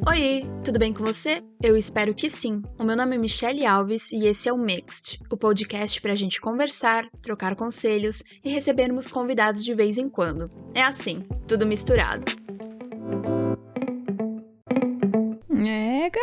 Oi, tudo bem com você? Eu espero que sim. O meu nome é Michelle Alves e esse é o Mixed, o podcast pra gente conversar, trocar conselhos e recebermos convidados de vez em quando. É assim, tudo misturado.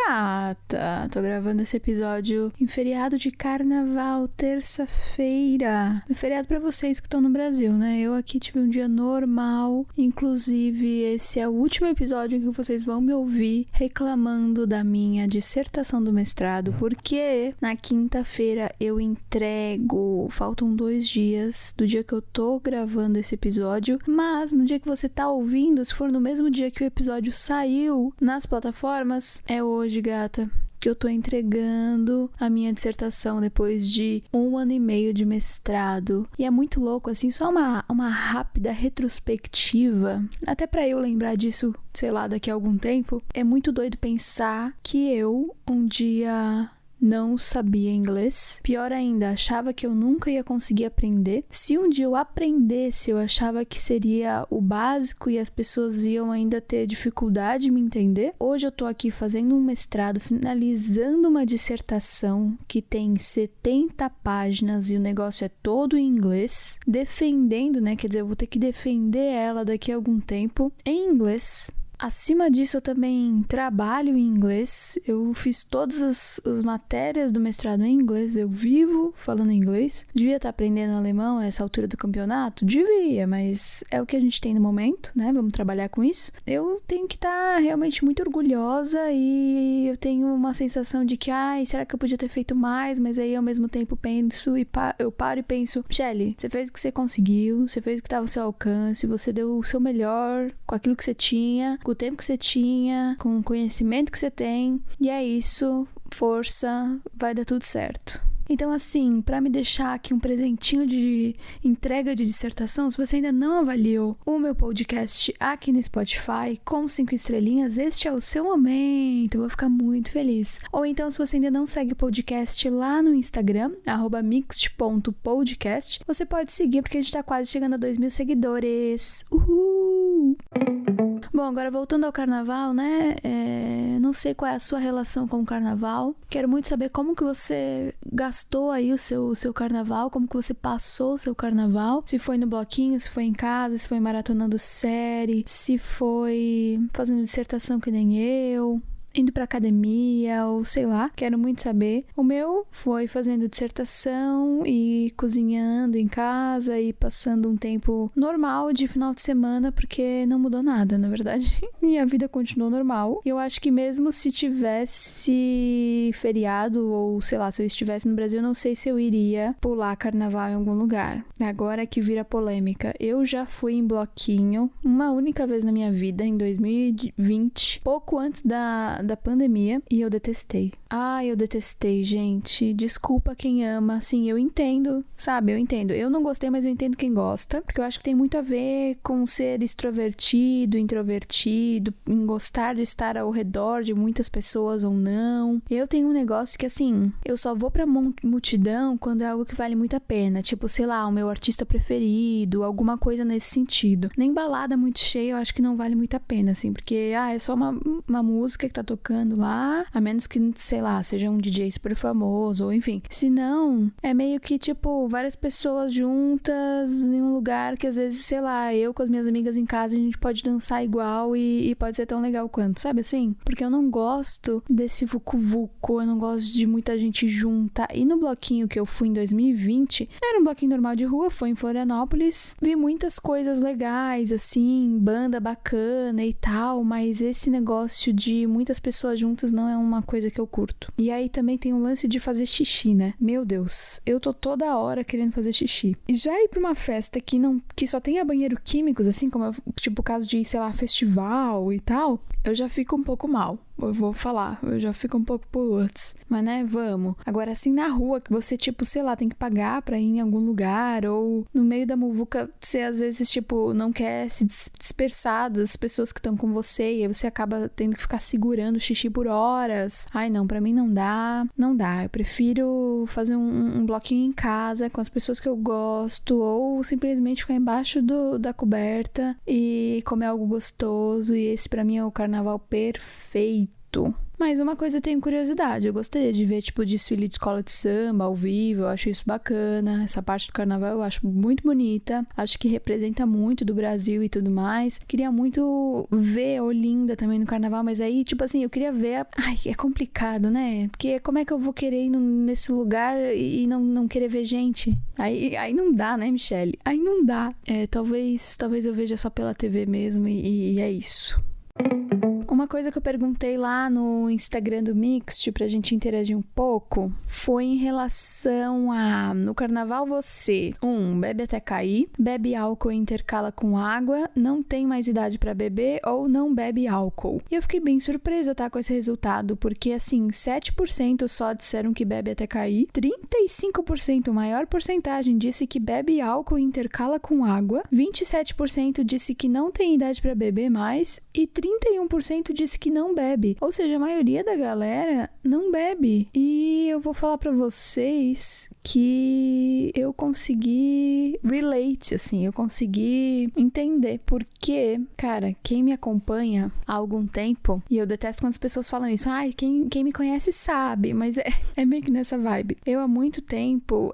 Gata, tô gravando esse episódio em feriado de carnaval, terça-feira. É feriado pra vocês que estão no Brasil, né? Eu aqui tive um dia normal, inclusive esse é o último episódio em que vocês vão me ouvir reclamando da minha dissertação do mestrado, porque na quinta-feira eu entrego. Faltam 2 dias do dia que eu tô gravando esse episódio, mas no dia que você tá ouvindo, se for no mesmo dia que o episódio saiu nas plataformas, é hoje, gata, que eu tô entregando a minha dissertação depois de 1 ano e meio de mestrado. E é muito louco, assim, só uma rápida retrospectiva, até pra eu lembrar disso, sei lá, daqui a algum tempo. É muito doido pensar que eu, um dia, não sabia inglês. Pior ainda, achava que eu nunca ia conseguir aprender. Se um dia eu aprendesse, eu achava que seria o básico e as pessoas iam ainda ter dificuldade em me entender. Hoje eu tô aqui fazendo um mestrado, finalizando uma dissertação que tem 70 páginas e o negócio é todo em inglês. Defendendo, né? Quer dizer, eu vou ter que defender ela daqui a algum tempo em inglês. Acima disso, eu também trabalho em inglês. Eu fiz todas as matérias do mestrado em inglês. Eu vivo falando inglês. Devia estar aprendendo alemão a essa altura do campeonato? Devia, mas é o que a gente tem no momento, né? Vamos trabalhar com isso. Eu tenho que estar realmente muito orgulhosa e eu tenho uma sensação de que, será que eu podia ter feito mais? Mas aí, ao mesmo tempo, penso e eu paro e penso, Michelle, você fez o que você conseguiu, você fez o que estava ao seu alcance, você deu o seu melhor com aquilo que você tinha, com o tempo que você tinha, com o conhecimento que você tem, e é isso, força, vai dar tudo certo. Então, assim, para me deixar aqui um presentinho de entrega de dissertação, se você ainda não avaliou o meu podcast aqui no Spotify com 5 estrelinhas, este é o seu momento, eu vou ficar muito feliz. Ou então, se você ainda não segue o podcast lá no Instagram, @mixed.podcast, você pode seguir, porque a gente tá quase chegando a 2.000 seguidores. Uhul! Bom, agora voltando ao carnaval, né? Não sei qual é a sua relação com o carnaval. Quero muito saber como que você gastou aí o seu carnaval, como que você passou o seu carnaval. Se foi no bloquinho, se foi em casa, se foi maratonando série, se foi fazendo dissertação que nem eu, indo pra academia ou sei lá, quero muito saber. O meu foi fazendo dissertação e cozinhando em casa e passando um tempo normal de final de semana, porque não mudou nada, na verdade. Minha vida continuou normal. E eu acho que mesmo se tivesse feriado ou sei lá, se eu estivesse no Brasil, não sei se eu iria pular carnaval em algum lugar. Agora que vira polêmica, eu já fui em bloquinho uma única vez na minha vida, em 2020, pouco antes da pandemia, e eu detestei. Eu detestei, gente. Desculpa quem ama. Sim, eu entendo, sabe? Eu entendo. Eu não gostei, mas eu entendo quem gosta, porque eu acho que tem muito a ver com ser extrovertido, introvertido, em gostar de estar ao redor de muitas pessoas ou não. Eu tenho um negócio que, assim, eu só vou pra multidão quando é algo que vale muito a pena. Tipo, sei lá, o meu artista preferido, alguma coisa nesse sentido. Nem balada muito cheia, eu acho que não vale muito a pena, assim, porque, é só uma música que tá tocando lá, a menos que, sei lá, seja um DJ super famoso, ou enfim. Se não, é meio que, tipo, várias pessoas juntas em um lugar que às vezes, sei lá, eu com as minhas amigas em casa, a gente pode dançar igual e pode ser tão legal quanto, sabe assim? Porque eu não gosto desse vucu-vucu, eu não gosto de muita gente junta. E no bloquinho que eu fui em 2020, era um bloquinho normal de rua, foi em Florianópolis, vi muitas coisas legais, assim, banda bacana e tal, mas esse negócio de muitas pessoas juntas não é uma coisa que eu curto. E aí também tem o lance de fazer xixi, né? Meu Deus, eu tô toda hora querendo fazer xixi. E já ir pra uma festa que só tenha banheiro químicos, assim, como tipo o caso de, sei lá, festival e tal, eu já fico um pouco mal. Eu vou falar, eu já fico um pouco putz. Mas, né, vamos. Agora, assim, na rua, que você, tipo, sei lá, tem que pagar pra ir em algum lugar, ou no meio da muvuca, você, às vezes, tipo, não quer se dispersar das pessoas que estão com você, e aí você acaba tendo que ficar segurando o xixi por horas. Ai, não, pra mim não dá. Não dá. Eu prefiro fazer um bloquinho em casa, com as pessoas que eu gosto, ou simplesmente ficar embaixo da coberta e comer algo gostoso, e esse, pra mim, é o carnaval perfeito. chato. Mas uma coisa eu tenho curiosidade, eu gostaria de ver, tipo, desfile de escola de samba ao vivo, eu acho isso bacana, essa parte do carnaval eu acho muito bonita, acho que representa muito do Brasil e tudo mais. Queria muito ver Olinda também no carnaval, mas aí, tipo assim, eu queria ver... Ai, é complicado, né? Porque como é que eu vou querer ir nesse lugar e não querer ver gente? Aí não dá, né, Michelle? Aí não dá. Talvez eu veja só pela TV mesmo e é isso. Uma coisa que eu perguntei lá no Instagram do Mixed pra gente interagir um pouco foi em relação a, no carnaval você, bebe até cair, bebe álcool e intercala com água, não tem mais idade pra beber ou não bebe álcool. E eu fiquei bem surpresa, tá, com esse resultado, porque assim, 7% só disseram que bebe até cair, 35%, maior porcentagem, disse que bebe álcool e intercala com água, 27% disse que não tem idade pra beber mais e 31% disse que não bebe. Ou seja, a maioria da galera não bebe. E eu vou falar pra vocês que eu consegui relate, assim, eu consegui entender. Porque, cara, quem me acompanha há algum tempo, e eu detesto quando as pessoas falam isso, quem me conhece sabe, mas é meio que nessa vibe. Eu há muito tempo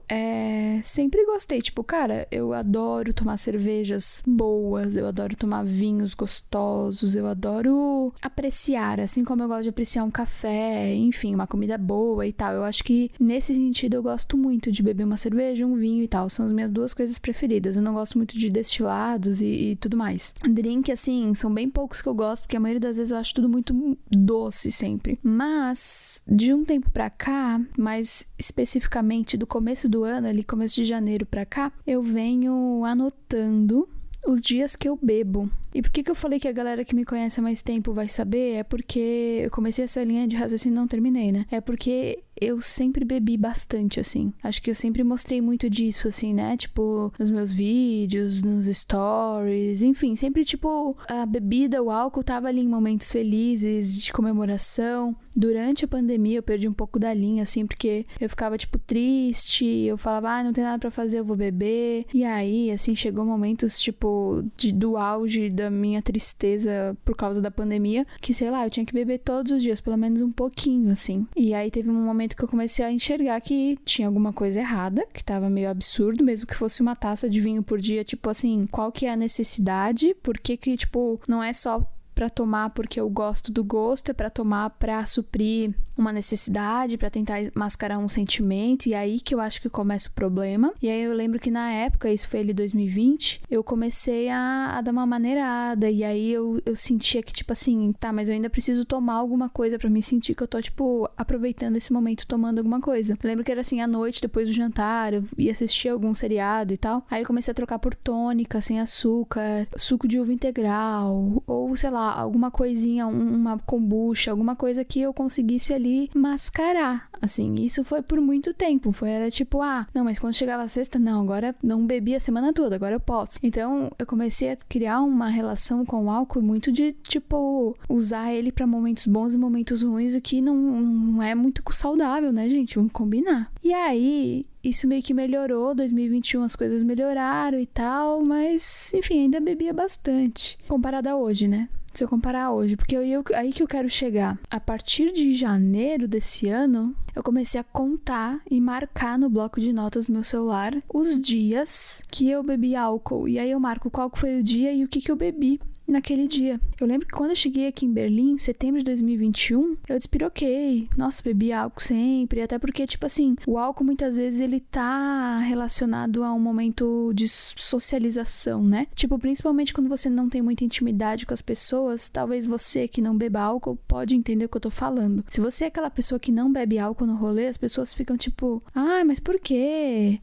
sempre gostei, tipo, cara, eu adoro tomar cervejas boas, eu adoro tomar vinhos gostosos, eu adoro apreciar, assim como eu gosto de apreciar um café, enfim, uma comida boa e tal. Eu acho que nesse sentido eu gosto muito de beber uma cerveja, um vinho e tal. São as minhas duas coisas preferidas. Eu não gosto muito de destilados e tudo mais. Drink, assim, são bem poucos que eu gosto, porque a maioria das vezes eu acho tudo muito doce sempre. Mas, de um tempo pra cá, mais especificamente do começo do ano, ali começo de janeiro pra cá, eu venho anotando os dias que eu bebo. E por que eu falei que a galera que me conhece há mais tempo vai saber? É porque eu comecei essa linha de raciocínio e não terminei, né? É porque eu sempre bebi bastante, assim. Acho que eu sempre mostrei muito disso, assim, né? Tipo, nos meus vídeos, nos stories, enfim. Sempre, tipo, a bebida, o álcool tava ali em momentos felizes, de comemoração. Durante a pandemia eu perdi um pouco da linha, assim, porque eu ficava, tipo, triste. Eu falava, não tem nada pra fazer, eu vou beber. E aí, assim, chegou momentos, tipo, do auge da minha tristeza por causa da pandemia, que, sei lá, eu tinha que beber todos os dias, pelo menos um pouquinho, assim. E aí teve um momento que eu comecei a enxergar que tinha alguma coisa errada, que tava meio absurdo, mesmo que fosse uma taça de vinho por dia, tipo assim, qual que é a necessidade? Por que, tipo, não é só pra tomar porque eu gosto do gosto, é pra tomar pra suprir uma necessidade, pra tentar mascarar um sentimento, e aí que eu acho que começa o problema. E aí eu lembro que na época, isso foi ali 2020, eu comecei a dar uma maneirada, e aí eu sentia que, tipo assim, tá, mas eu ainda preciso tomar alguma coisa pra me sentir que eu tô, tipo, aproveitando esse momento tomando alguma coisa. Eu lembro que era assim, à noite, depois do jantar, eu ia assistir algum seriado e tal, aí eu comecei a trocar por tônica, sem açúcar, suco de uva integral, ou sei lá, alguma coisinha, uma kombucha, alguma coisa que eu conseguisse ali mascarar, assim. Isso foi por muito tempo, era tipo, não, mas quando chegava a sexta, não, agora não bebi a semana toda, agora eu posso. Então, eu comecei a criar uma relação com o álcool muito de, tipo, usar ele pra momentos bons e momentos ruins, o que não é muito saudável, né, gente? Vamos combinar. E aí, isso meio que melhorou, 2021 as coisas melhoraram e tal, mas, enfim, ainda bebia bastante, comparado a hoje, né? Se eu comparar hoje, porque aí que eu quero chegar. A partir de janeiro desse ano, eu comecei a contar e marcar no bloco de notas do meu celular os dias que eu bebi álcool. E aí eu marco qual foi o dia e o que eu bebi naquele dia. Eu lembro que quando eu cheguei aqui em Berlim, em setembro de 2021, eu despiroquei. Nossa, bebi álcool sempre. Até porque, tipo assim, o álcool muitas vezes ele tá relacionado a um momento de socialização, né? Tipo, principalmente quando você não tem muita intimidade com as pessoas, talvez você que não beba álcool pode entender o que eu tô falando. Se você é aquela pessoa que não bebe álcool no rolê, as pessoas ficam tipo, mas por quê?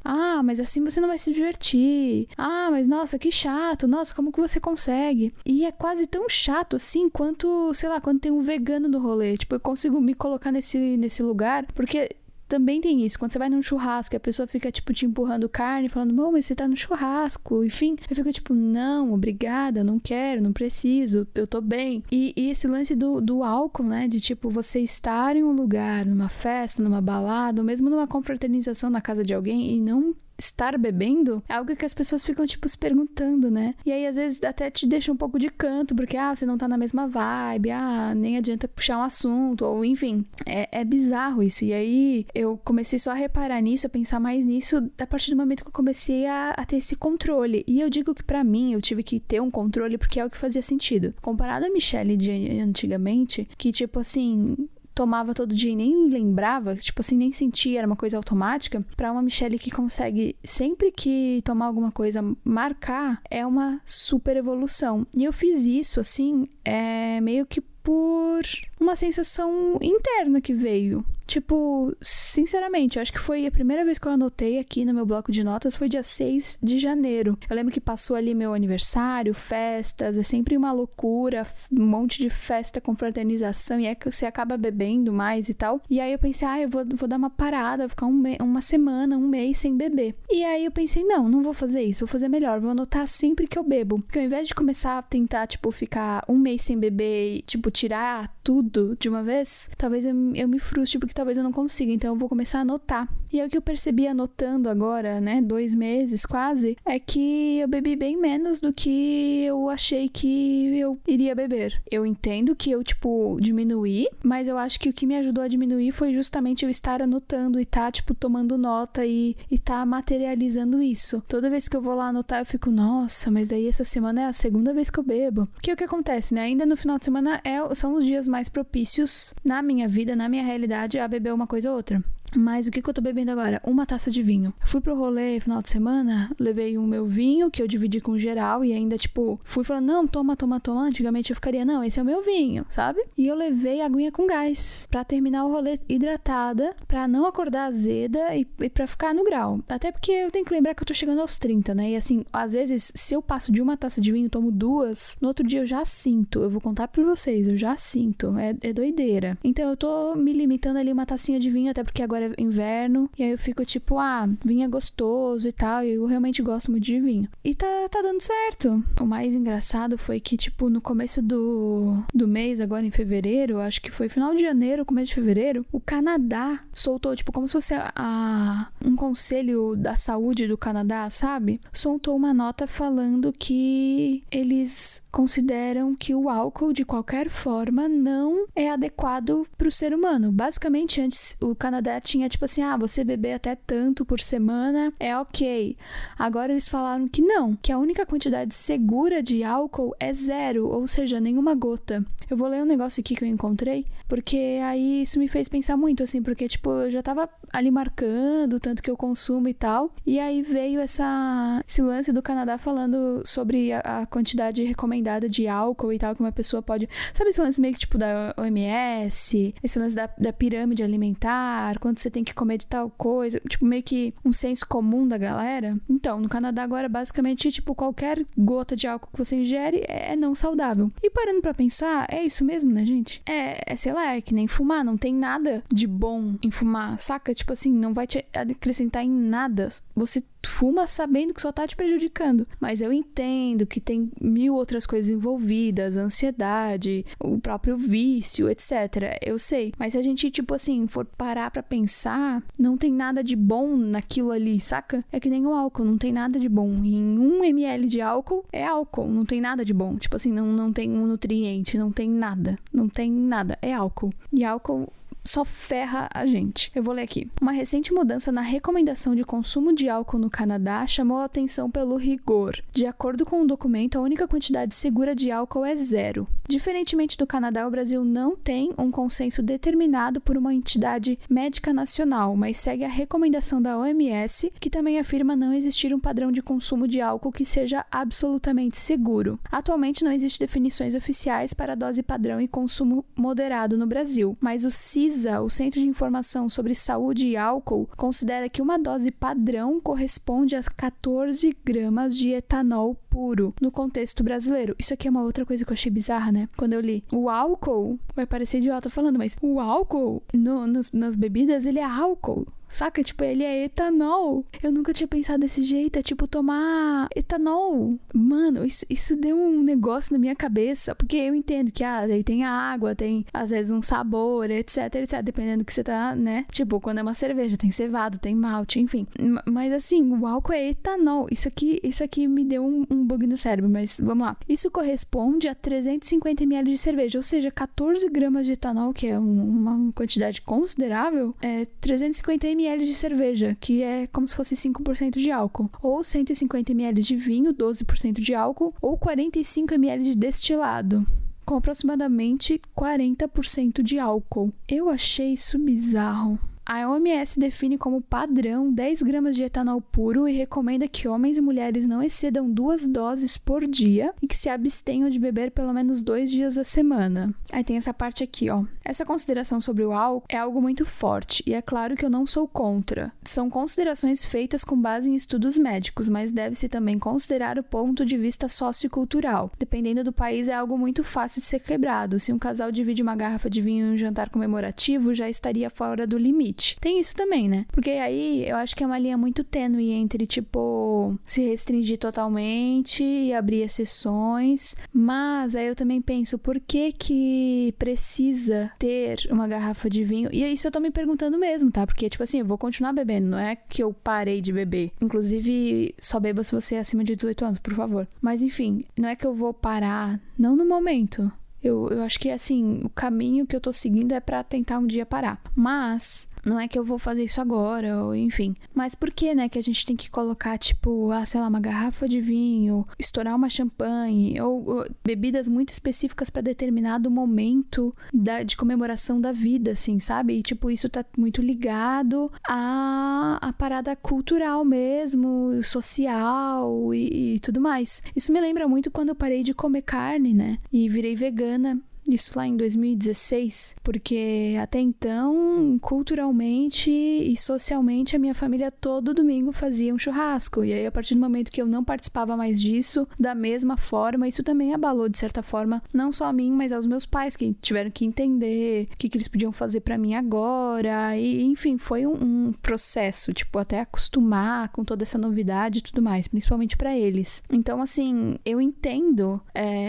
Mas assim você não vai se divertir. Mas nossa, que chato. Nossa, como que você consegue? E é quase tão chato assim quanto, sei lá, quando tem um vegano no rolê. Tipo, eu consigo me colocar nesse lugar, porque também tem isso. Quando você vai num churrasco, a pessoa fica, tipo, te empurrando carne, falando, mas você tá no churrasco. Enfim, eu fico, tipo, não, obrigada, não quero, não preciso, eu tô bem. E esse lance do álcool, né, de, tipo, você estar em um lugar, numa festa, numa balada, ou mesmo numa confraternização na casa de alguém e não estar bebendo é algo que as pessoas ficam, tipo, se perguntando, né? E aí, às vezes, até te deixa um pouco de canto, porque, você não tá na mesma vibe, nem adianta puxar um assunto, ou enfim. É bizarro isso. E aí, eu comecei só a reparar nisso, a pensar mais nisso, a partir do momento que eu comecei a ter esse controle. E eu digo que pra mim, eu tive que ter um controle porque é o que fazia sentido. Comparado a Michelle de antigamente, que, tipo assim, tomava todo dia e nem lembrava, tipo assim, nem sentia, era uma coisa automática, pra uma Michelle que consegue, sempre que tomar alguma coisa, marcar, é uma super evolução. E eu fiz isso, assim, meio que por uma sensação interna que veio. Tipo, sinceramente, eu acho que foi a primeira vez que eu anotei aqui no meu bloco de notas, foi dia 6 de janeiro. Eu lembro que passou ali meu aniversário, festas, é sempre uma loucura, um monte de festa, confraternização, e é que você acaba bebendo mais e tal. E aí eu pensei, eu vou dar uma parada, vou ficar uma semana, um mês sem beber. E aí eu pensei, não vou fazer isso, vou fazer melhor, vou anotar sempre que eu bebo. Porque ao invés de começar a tentar, tipo, ficar um mês sem beber e, tipo, tirar tudo de uma vez, talvez eu me frustre, porque talvez eu não consiga, então eu vou começar a anotar. E aí o que eu percebi anotando agora, né, 2 meses quase, é que eu bebi bem menos do que eu achei que eu iria beber. Eu entendo que eu, tipo, diminuí, mas eu acho que o que me ajudou a diminuir foi justamente eu estar anotando e tá, tipo, tomando nota e tá materializando isso. Toda vez que eu vou lá anotar, eu fico, nossa, mas daí essa semana é a segunda vez que eu bebo. Porque o que acontece, né? Ainda no final de semana são os dias mais propícios na minha vida, na minha realidade, a beber uma coisa ou outra. Mas o que eu tô bebendo agora? 1 taça de vinho. Fui pro rolê final de semana, levei o meu vinho, que eu dividi com geral, e ainda, tipo, fui falando, não, toma. Antigamente eu ficaria, não, esse é o meu vinho, sabe? E eu levei a aguinha com gás, pra terminar o rolê hidratada, pra não acordar azeda e pra ficar no grau. Até porque eu tenho que lembrar que eu tô chegando aos 30, né? E assim, às vezes, se eu passo de 1 taça de vinho, tomo 2, no outro dia eu já sinto. Eu vou contar pra vocês, eu já sinto. É doideira. Então eu tô me limitando ali 1 tacinha de vinho, até porque agora é inverno, e aí eu fico tipo, vinho é gostoso e tal, e eu realmente gosto muito de vinho. E tá dando certo. O mais engraçado foi que, tipo, no começo do mês, agora em fevereiro, acho que foi final de janeiro, começo de fevereiro, o Canadá soltou, tipo, como se fosse um conselho da saúde do Canadá, sabe? Soltou uma nota falando que eles consideram que o álcool, de qualquer forma, não é adequado pro ser humano. Basicamente, antes, o Canadá tinha, tipo assim, você beber até tanto por semana é ok. Agora eles falaram que não, que a única quantidade segura de álcool é 0, ou seja, nenhuma gota. Eu vou ler um negócio aqui que eu encontrei, porque aí isso me fez pensar muito, assim, porque, tipo, eu já tava ali marcando o tanto que eu consumo e tal, e aí veio esse lance do Canadá falando sobre a quantidade recomendada de álcool e tal, que uma pessoa pode... Sabe esse lance meio que, tipo, da OMS, esse lance da pirâmide alimentar, quanto você tem que comer de tal coisa, tipo, meio que um senso comum da galera? Então, no Canadá agora, basicamente, tipo, qualquer gota de álcool que você ingere é não saudável. E parando pra pensar, é isso mesmo, né, gente? Sei lá, é que nem fumar, não tem nada de bom em fumar, saca? Tipo assim, não vai te acrescentar em nada. Você fuma sabendo que só tá te prejudicando. Mas eu entendo que tem 1000 outras coisas envolvidas, ansiedade, o próprio vício, etc. Eu sei. Mas se a gente, tipo assim, for parar pra pensar, não tem nada de bom naquilo ali, saca? É que nem o álcool, não tem nada de bom. Em 1 ml de álcool, é álcool, não tem nada de bom. Tipo assim, não tem um nutriente, não tem nada. Não tem nada, é álcool. E álcool só ferra a gente. Eu vou ler aqui. Uma recente mudança na recomendação de consumo de álcool no Canadá chamou a atenção pelo rigor. De acordo com o documento, a única quantidade segura de álcool é 0. Diferentemente do Canadá, o Brasil não tem um consenso determinado por uma entidade médica nacional, mas segue a recomendação da OMS, que também afirma não existir um padrão de consumo de álcool que seja absolutamente seguro. Atualmente não existem definições oficiais para a dose padrão e consumo moderado no Brasil, mas o CISA, o Centro de Informação sobre Saúde e Álcool, considera que uma dose padrão corresponde a 14 gramas de etanol puro no contexto brasileiro. Isso aqui é uma outra coisa que eu achei bizarra, né? Quando eu li, o álcool, vai parecer idiota falando, mas o álcool nas bebidas, ele é álcool. saca? Tipo, ele é etanol. Eu nunca tinha pensado desse jeito, é tipo tomar etanol. Mano, isso deu um negócio na minha cabeça, porque eu entendo que, daí tem a água, tem, às vezes, um sabor, etc, dependendo do que você tá, né? Tipo, quando é uma cerveja, tem cevado, tem malte, enfim. Mas, assim, o álcool é etanol. Isso aqui me deu um bug no cérebro, mas vamos lá. Isso corresponde a 350 ml de cerveja, ou seja, 14 gramas de etanol, que é uma quantidade considerável, é 350 ml de cerveja, que é como se fosse 5% de álcool. Ou 150 ml de vinho, 12% de álcool, ou 45 ml de destilado, com aproximadamente 40% de álcool. Eu achei isso bizarro. A OMS define como padrão 10 gramas de etanol puro e recomenda que homens e mulheres não excedam 2 doses por dia e que se abstenham de beber pelo menos 2 dias da semana. Aí tem essa parte aqui, ó. Essa consideração sobre o álcool é algo muito forte e é claro que eu não sou contra. São considerações feitas com base em estudos médicos, mas deve-se também considerar o ponto de vista sociocultural. Dependendo do país, é algo muito fácil de ser quebrado. Se um casal divide uma garrafa de vinho em um jantar comemorativo, já estaria fora do limite. Tem isso também, né? Porque aí eu acho que é uma linha muito tênue entre, tipo, se restringir totalmente e abrir exceções. Mas aí eu também penso, por que precisa ter uma garrafa de vinho? E isso eu tô me perguntando mesmo, tá? Porque, tipo assim, eu vou continuar bebendo, não é que eu parei de beber. Inclusive, só beba se você é acima de 18 anos, por favor. Mas, enfim, não é que eu vou parar, não no momento. Eu acho que, assim, o caminho que eu tô seguindo é pra tentar um dia parar. Mas não é que eu vou fazer isso agora, ou enfim. Mas por que, né, que a gente tem que colocar, tipo, sei lá, uma garrafa de vinho, estourar uma champanhe, ou bebidas muito específicas pra determinado momento de comemoração da vida, assim, sabe? E, tipo, isso tá muito ligado à parada cultural mesmo, social e tudo mais. Isso me lembra muito quando eu parei de comer carne, né? E virei vegana. Isso lá em 2016, porque até então, culturalmente e socialmente, a minha família todo domingo fazia um churrasco. E aí, a partir do momento que eu não participava mais disso, da mesma forma, isso também abalou, de certa forma, não só a mim, mas aos meus pais, que tiveram que entender o que eles podiam fazer pra mim agora. E, enfim, foi um processo, tipo, até acostumar com toda essa novidade e tudo mais, principalmente pra eles. Então, assim, eu entendo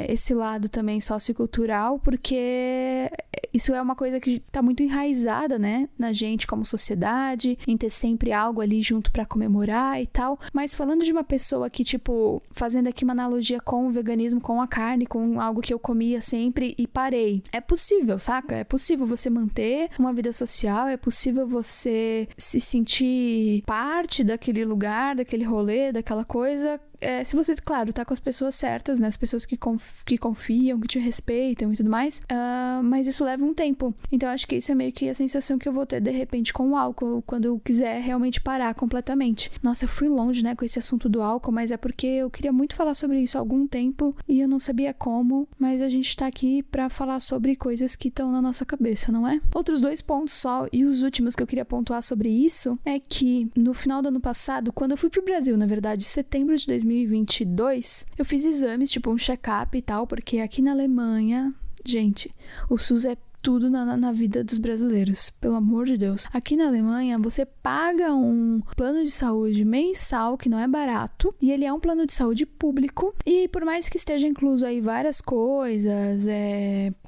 esse lado também sociocultural, porque isso é uma coisa que tá muito enraizada, né, na gente como sociedade, em ter sempre algo ali junto pra comemorar e tal. Mas falando de uma pessoa que, tipo, fazendo aqui uma analogia com o veganismo, com a carne, com algo que eu comia sempre e parei. É possível, saca? É possível você manter uma vida social, é possível você se sentir parte daquele lugar, daquele rolê, daquela coisa. Se você, claro, tá com as pessoas certas, né? As pessoas que confiam, que te respeitam e tudo mais. Mas isso leva um tempo. Então, acho que isso é meio que a sensação que eu vou ter, de repente, com o álcool, quando eu quiser realmente parar completamente. Nossa, eu fui longe, né, com esse assunto do álcool, mas é porque eu queria muito falar sobre isso há algum tempo e eu não sabia como, mas a gente tá aqui pra falar sobre coisas que estão na nossa cabeça, não é? Outros 2 pontos só, e os últimos que eu queria pontuar sobre isso, é que no final do ano passado, quando eu fui pro Brasil, na verdade, setembro de 2022, eu fiz exames, tipo um check-up e tal, porque aqui na Alemanha, gente, o SUS é tudo na vida dos brasileiros, pelo amor de Deus. Aqui na Alemanha, você paga um plano de saúde mensal, que não é barato, e ele é um plano de saúde público, e por mais que esteja incluso aí várias coisas,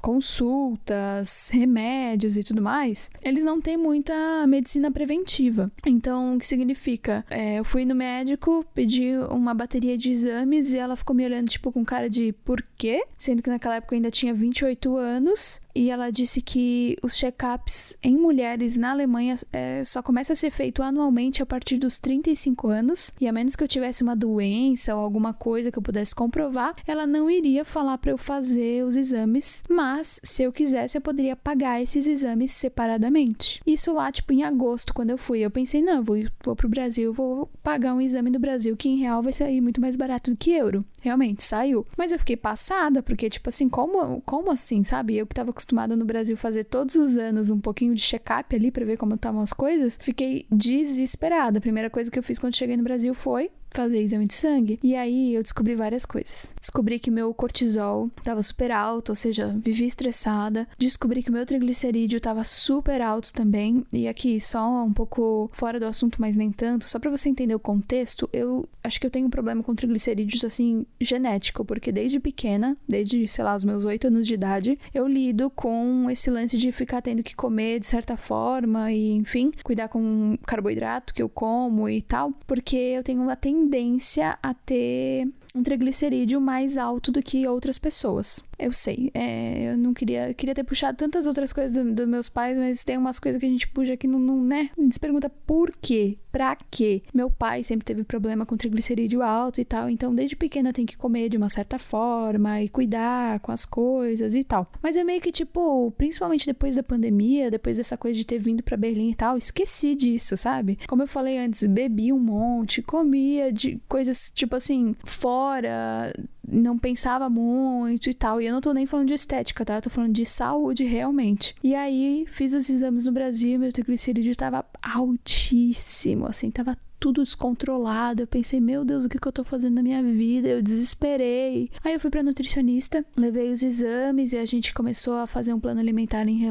consultas, remédios e tudo mais, eles não têm muita medicina preventiva. Então, o que significa? Eu fui no médico, pedi uma bateria de exames, e ela ficou me olhando, tipo, com cara de por quê? Sendo que naquela época eu ainda tinha 28 anos, e ela disse que os check-ups em mulheres na Alemanha só começa a ser feito anualmente a partir dos 35 anos, e a menos que eu tivesse uma doença ou alguma coisa que eu pudesse comprovar, ela não iria falar para eu fazer os exames, mas se eu quisesse eu poderia pagar esses exames separadamente. Isso lá, tipo, em agosto, quando eu fui, eu pensei, não, eu vou pro Brasil, vou pagar um exame no Brasil que em real vai sair muito mais barato do que euro. Realmente, saiu. Mas eu fiquei passada, porque, tipo assim, como assim, sabe? Eu que tava acostumada no Brasil fazer todos os anos um pouquinho de check-up ali pra ver como estavam as coisas, fiquei desesperada. A primeira coisa que eu fiz quando cheguei no Brasil foi fazer exame de sangue. E aí eu descobri várias coisas. Descobri que meu cortisol tava super alto, ou seja, vivia estressada. Descobri que meu triglicerídeo tava super alto também. E aqui, só um pouco fora do assunto, mas nem tanto, só pra você entender o contexto, eu acho que eu tenho um problema com triglicerídeos, assim, genético, porque desde pequena, desde, sei lá, os meus 8 anos de idade, eu lido com esse lance de ficar tendo que comer de certa forma e, enfim, cuidar com carboidrato que eu como e tal, porque eu tenho uma tendência a ter um triglicerídeo mais alto do que outras pessoas. Eu sei, eu não queria ter puxado tantas outras coisas dos meus pais, mas tem umas coisas que a gente puxa que não, né? A gente se pergunta por quê? Pra quê? Meu pai sempre teve problema com triglicerídeo alto e tal, então desde pequena eu tenho que comer de uma certa forma e cuidar com as coisas e tal. Mas é meio que tipo, principalmente depois da pandemia, depois dessa coisa de ter vindo pra Berlim e tal, esqueci disso, sabe? Como eu falei antes, bebi um monte, comia de coisas tipo assim, fora, não pensava muito e tal. E eu não tô nem falando de estética, tá? Eu tô falando de saúde realmente. E aí, fiz os exames no Brasil, meu triglicerídeo tava altíssimo, assim, tava tudo descontrolado. Eu pensei, meu Deus, o que eu tô fazendo na minha vida? Eu desesperei. Aí eu fui pra nutricionista, levei os exames e a gente começou a fazer um plano alimentar em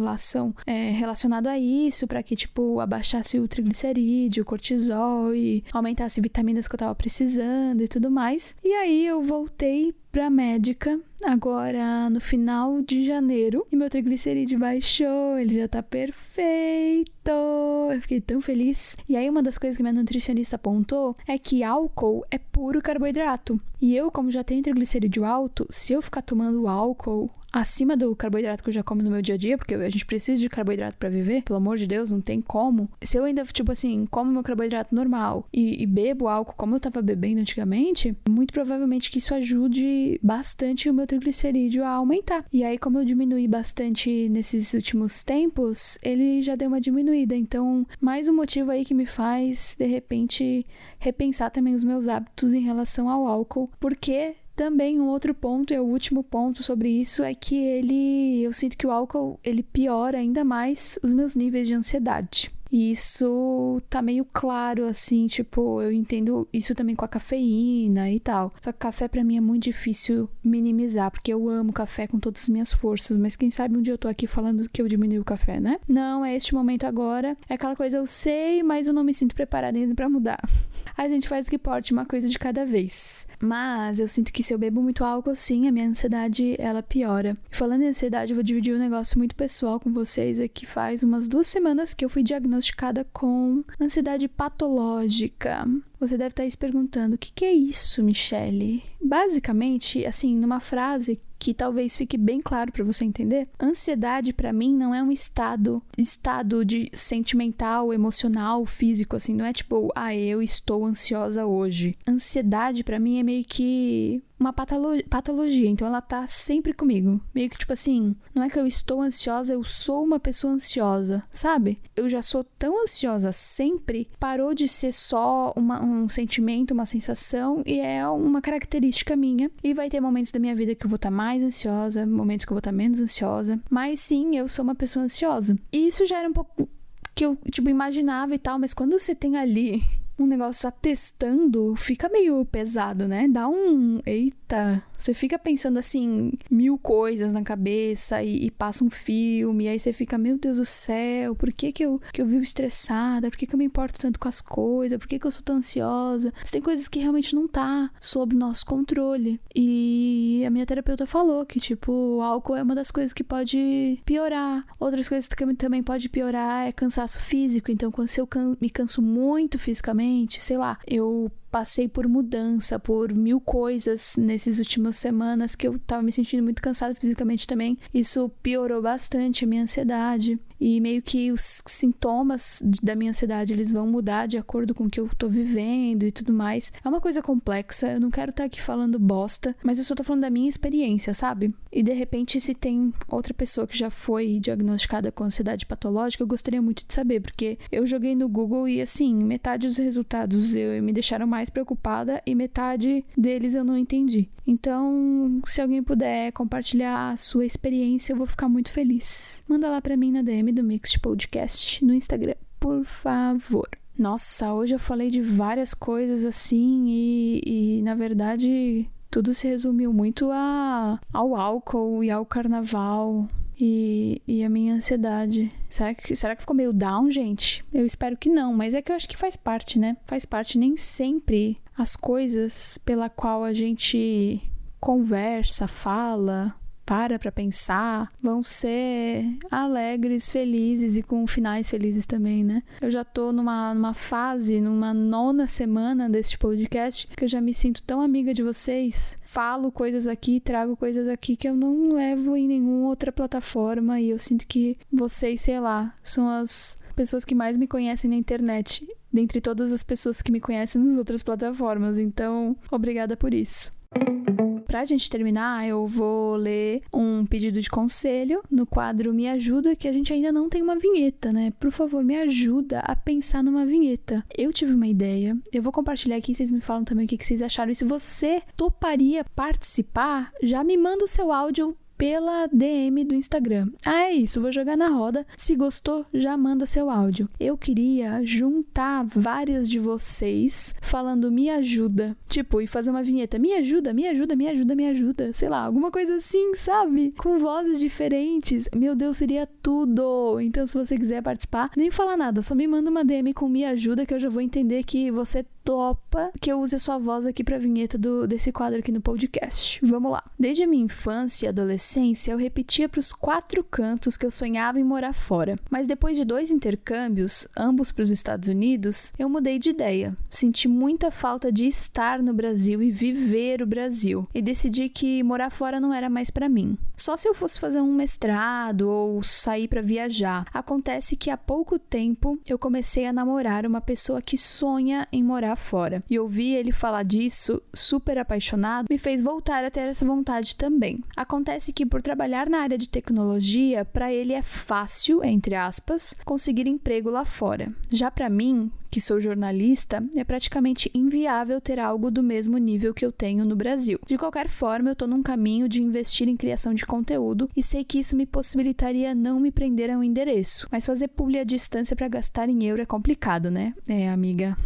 relacionado a isso, pra que, tipo, abaixasse o triglicerídeo, o cortisol e aumentasse vitaminas que eu tava precisando e tudo mais. E aí eu voltei pra médica agora no final de janeiro e meu triglicerídeo baixou, ele já tá perfeito. Eu fiquei tão feliz. E aí uma das coisas que minha nutricionista apontou é que álcool é puro carboidrato. E eu, como já tenho triglicerídeo alto, se eu ficar tomando álcool acima do carboidrato que eu já como no meu dia a dia, porque a gente precisa de carboidrato pra viver, pelo amor de Deus, não tem como. Se eu ainda, tipo assim, como meu carboidrato normal e bebo álcool como eu tava bebendo antigamente, muito provavelmente que isso ajude bastante o meu triglicerídeo a aumentar. E aí, como eu diminuí bastante nesses últimos tempos, ele já deu uma diminuída. Então, mais um motivo aí que me faz, de repente, repensar também os meus hábitos em relação ao álcool, porque também um outro ponto, e o último ponto sobre isso, é que eu sinto que o álcool, ele piora ainda mais os meus níveis de ansiedade. E isso tá meio claro, assim, tipo, eu entendo isso também com a cafeína e tal. Só que café pra mim é muito difícil minimizar, porque eu amo café com todas as minhas forças, mas quem sabe um dia eu tô aqui falando que eu diminui o café, né? Não, é este momento agora, é aquela coisa, eu sei, mas eu não me sinto preparada ainda pra mudar. A gente faz o que pode, uma coisa de cada vez. Mas eu sinto que se eu bebo muito álcool, sim, a minha ansiedade, ela piora. Falando em ansiedade, eu vou dividir um negócio muito pessoal com vocês, é que faz umas 2 semanas que eu fui diagnosticada com ansiedade patológica. Você deve estar se perguntando, o que é isso, Michelle? Basicamente, assim, numa frase que talvez fique bem claro para você entender, ansiedade para mim não é um estado de sentimental, emocional, físico, assim, não é tipo, eu estou ansiosa hoje. Ansiedade para mim é meio que uma patologia, então ela tá sempre comigo. Meio que tipo assim, não é que eu estou ansiosa, eu sou uma pessoa ansiosa, sabe? Eu já sou tão ansiosa sempre, parou de ser só um sentimento, uma sensação, e é uma característica minha. E vai ter momentos da minha vida que eu vou estar mais ansiosa, momentos que eu vou estar menos ansiosa, mas sim, eu sou uma pessoa ansiosa. E isso já era um pouco que eu, tipo, imaginava e tal, mas quando você tem ali um negócio atestando, fica meio pesado, né? Dá um... Eita! Você fica pensando, assim, 1000 coisas na cabeça e passa um filme, e aí você fica, meu Deus do céu, por que eu vivo estressada? Por que eu me importo tanto com as coisas? Por que eu sou tão ansiosa? Mas tem coisas que realmente não tá sob nosso controle. E a minha terapeuta falou que, tipo, o álcool é uma das coisas que pode piorar. Outras coisas que também pode piorar é cansaço físico. Então, quando eu me canso muito fisicamente, sei lá, eu passei por mudança, por 1000 coisas nessas últimas semanas que eu tava me sentindo muito cansada fisicamente também. Isso piorou bastante a minha ansiedade. E meio que os sintomas da minha ansiedade, eles vão mudar de acordo com o que eu tô vivendo e tudo mais. É uma coisa complexa, eu não quero estar aqui falando bosta, mas eu só tô falando da minha experiência, sabe? E de repente, se tem outra pessoa que já foi diagnosticada com ansiedade patológica, eu gostaria muito de saber, porque eu joguei no Google e assim, metade dos resultados me deixaram mais preocupada e metade deles eu não entendi. Então, se alguém puder compartilhar a sua experiência, eu vou ficar muito feliz. Manda lá pra mim na DM do Mixed Podcast no Instagram, por favor. Nossa, hoje eu falei de várias coisas assim e na verdade tudo se resumiu muito ao álcool e ao carnaval e a minha ansiedade. Será que ficou meio down, gente? Eu espero que não, mas é que eu acho que faz parte, né? Faz parte. Nem sempre as coisas pela qual a gente conversa, fala, pra pensar, vão ser alegres, felizes e com finais felizes também, né? Eu já tô numa fase, numa 9ª semana deste podcast, que eu já me sinto tão amiga de vocês. Falo coisas aqui, trago coisas aqui que eu não levo em nenhuma outra plataforma e eu sinto que vocês, sei lá, são as pessoas que mais me conhecem na internet, dentre todas as pessoas que me conhecem nas outras plataformas. Então, obrigada por isso. Pra gente terminar, eu vou ler um pedido de conselho no quadro Me Ajuda, que a gente ainda não tem uma vinheta, né? Por favor, me ajuda a pensar numa vinheta. Eu tive uma ideia, eu vou compartilhar aqui, vocês me falam também o que vocês acharam. E se você toparia participar, já me manda o seu áudio pela DM do Instagram. É isso, vou jogar na roda. Se gostou, já manda seu áudio. Eu queria juntar várias de vocês falando me ajuda. Tipo, e fazer uma vinheta. Me ajuda, me ajuda, me ajuda, me ajuda. Sei lá, alguma coisa assim, sabe? Com vozes diferentes. Meu Deus, seria tudo. Então, se você quiser participar, nem falar nada. Só me manda uma DM com me ajuda que eu já vou entender que você topa que eu use a sua voz aqui pra vinheta desse quadro aqui no podcast. Vamos lá. Desde a minha infância e adolescência, eu repetia pros 4 cantos que eu sonhava em morar fora. Mas depois de 2 intercâmbios, ambos pros Estados Unidos, eu mudei de ideia. Senti muita falta de estar no Brasil e viver o Brasil. E decidi que morar fora não era mais pra mim. Só se eu fosse fazer um mestrado ou sair pra viajar. Acontece que há pouco tempo eu comecei a namorar uma pessoa que sonha em morar fora. E ouvir ele falar disso, super apaixonado, me fez voltar a ter essa vontade também. Acontece que por trabalhar na área de tecnologia, para ele é fácil, entre aspas, conseguir emprego lá fora. Já para mim, que sou jornalista, é praticamente inviável ter algo do mesmo nível que eu tenho no Brasil. De qualquer forma, eu tô num caminho de investir em criação de conteúdo e sei que isso me possibilitaria não me prender a um endereço. Mas fazer publi à distância para gastar em euro é complicado, né? É, amiga.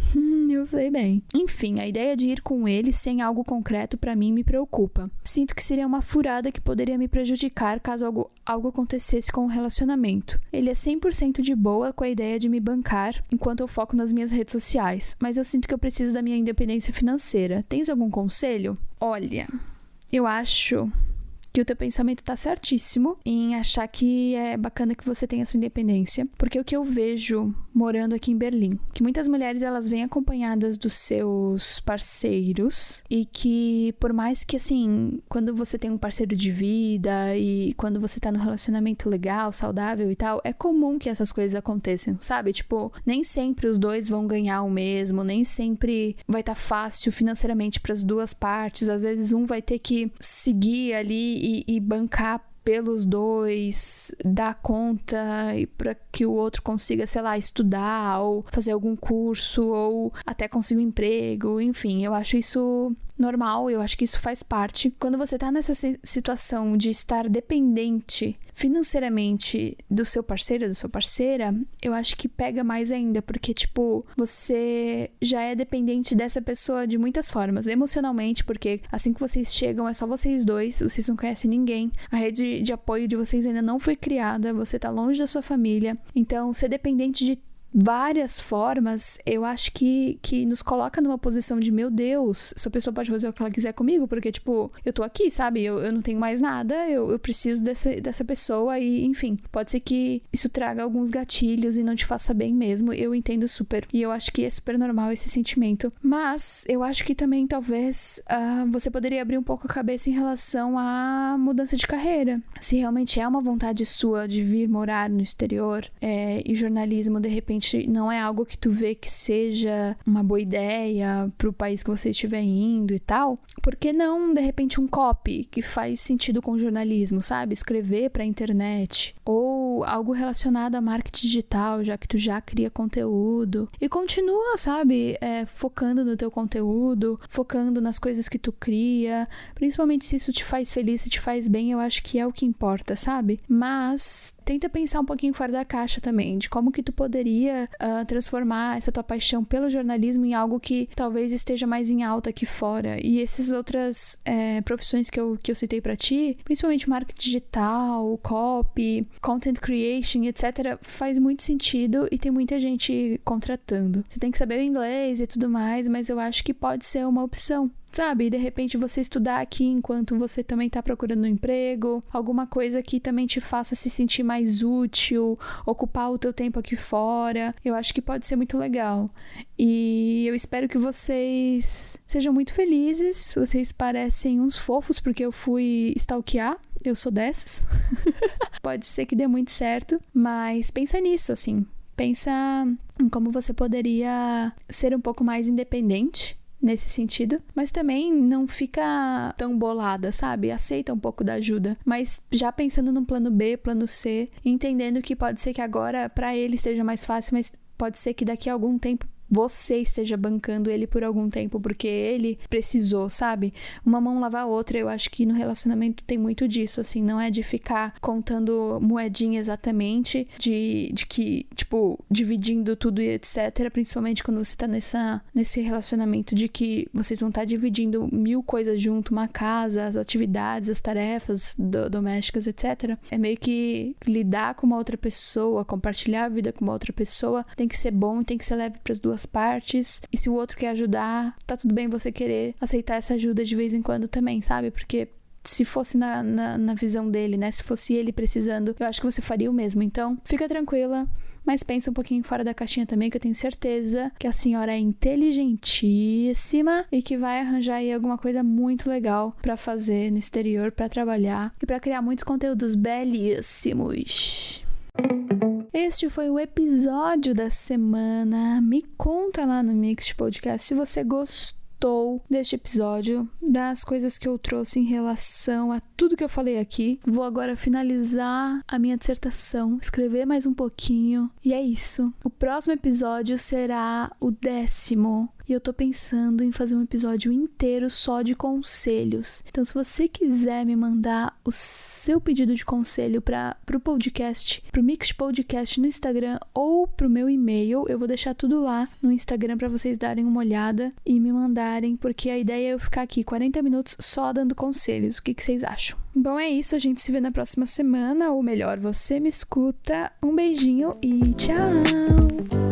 Eu sei bem. Enfim, a ideia de ir com ele sem algo concreto para mim me preocupa. Sinto que seria uma furada que poderia me prejudicar caso algo acontecesse com o relacionamento. Ele é 100% de boa com a ideia de me bancar enquanto eu foco nas minhas redes sociais, mas eu sinto que eu preciso da minha independência financeira. Tens algum conselho? Olha, eu acho que o teu pensamento tá certíssimo em achar que é bacana que você tenha sua independência, porque o que eu vejo morando aqui em Berlim, que muitas mulheres elas vêm acompanhadas dos seus parceiros e que por mais que assim, quando você tem um parceiro de vida e quando você tá num relacionamento legal, saudável e tal, é comum que essas coisas aconteçam, sabe? Tipo, nem sempre os dois vão ganhar o mesmo, nem sempre vai estar fácil financeiramente para as duas partes, às vezes um vai ter que seguir ali e bancar pelos dois, dar conta e para que o outro consiga, sei lá, estudar ou fazer algum curso ou até conseguir um emprego, enfim, eu acho isso normal, eu acho que isso faz parte. Quando você tá nessa situação de estar dependente financeiramente do seu parceiro, da sua parceira, eu acho que pega mais ainda, porque, tipo, você já é dependente dessa pessoa de muitas formas, emocionalmente, porque assim que vocês chegam é só vocês dois, vocês não conhecem ninguém, a rede de apoio de vocês ainda não foi criada, você tá longe da sua família, então ser dependente de várias formas, eu acho que nos coloca numa posição de, meu Deus, essa pessoa pode fazer o que ela quiser comigo, porque, tipo, eu tô aqui, sabe? Eu não tenho mais nada, eu preciso dessa pessoa e, enfim, pode ser que isso traga alguns gatilhos e não te faça bem mesmo, eu entendo super. E eu acho que é super normal esse sentimento. Mas eu acho que também, talvez, você poderia abrir um pouco a cabeça em relação à mudança de carreira. Se realmente é uma vontade sua de vir morar no exterior e jornalismo, de repente, não é algo que tu vê que seja uma boa ideia pro país que você estiver indo e tal, por que não, de repente, um copy que faz sentido com jornalismo, sabe? Escrever pra internet, ou algo relacionado a marketing digital, já que tu já cria conteúdo, e continua, sabe? Focando no teu conteúdo, focando nas coisas que tu cria, principalmente se isso te faz feliz, se te faz bem, eu acho que é o que importa, sabe? Mas tenta pensar um pouquinho fora da caixa também, de como que tu poderia transformar essa tua paixão pelo jornalismo em algo que talvez esteja mais em alta aqui fora. E essas outras profissões que eu citei pra ti, principalmente marketing digital, copy, content creation, etc., faz muito sentido e tem muita gente contratando. Você tem que saber o inglês e tudo mais, mas eu acho que pode ser uma opção. Sabe? E de repente você estudar aqui enquanto você também tá procurando um emprego, alguma coisa que também te faça se sentir mais útil, ocupar o teu tempo aqui fora. Eu acho que pode ser muito legal. E eu espero que vocês sejam muito felizes. Vocês parecem uns fofos, porque eu fui stalkear. Eu sou dessas. Pode ser que dê muito certo, mas pensa nisso, assim. Pensa em como você poderia ser um pouco mais independente nesse sentido, mas também não fica tão bolada, sabe? Aceita um pouco da ajuda, mas já pensando no plano B, plano C, entendendo que pode ser que agora pra ele esteja mais fácil, mas pode ser que daqui a algum tempo você esteja bancando ele por algum tempo, porque ele precisou, sabe? Uma mão lava a outra. Eu acho que no relacionamento tem muito disso, assim, não é de ficar contando moedinha exatamente, de que, tipo, dividindo tudo e etc, principalmente quando você tá nesse relacionamento de que vocês vão estar dividindo 1000 coisas junto, uma casa, as atividades, as tarefas domésticas, etc. É meio que lidar com uma outra pessoa, compartilhar a vida com uma outra pessoa, tem que ser bom e tem que ser leve pras duas partes, e se o outro quer ajudar, tá tudo bem você querer aceitar essa ajuda de vez em quando também, sabe? Porque se fosse na visão dele, né? Se fosse ele precisando, eu acho que você faria o mesmo. Então, fica tranquila, mas pensa um pouquinho fora da caixinha também, que eu tenho certeza que a senhora é inteligentíssima e que vai arranjar aí alguma coisa muito legal pra fazer no exterior, pra trabalhar e pra criar muitos conteúdos belíssimos. Este foi o episódio da semana. Me conta lá no Mixed Podcast se você gostou deste episódio, das coisas que eu trouxe em relação a tudo que eu falei aqui. Vou agora finalizar a minha dissertação, escrever mais um pouquinho, e é isso. O próximo episódio será o 10º. E eu tô pensando em fazer um episódio inteiro só de conselhos. Então, se você quiser me mandar o seu pedido de conselho pro podcast, pro Mixed Podcast no Instagram ou pro meu e-mail, eu vou deixar tudo lá no Instagram pra vocês darem uma olhada e me mandarem, porque a ideia é eu ficar aqui 40 minutos só dando conselhos. O que vocês acham? Bom, é isso. A gente se vê na próxima semana, ou melhor, você me escuta. Um beijinho e tchau!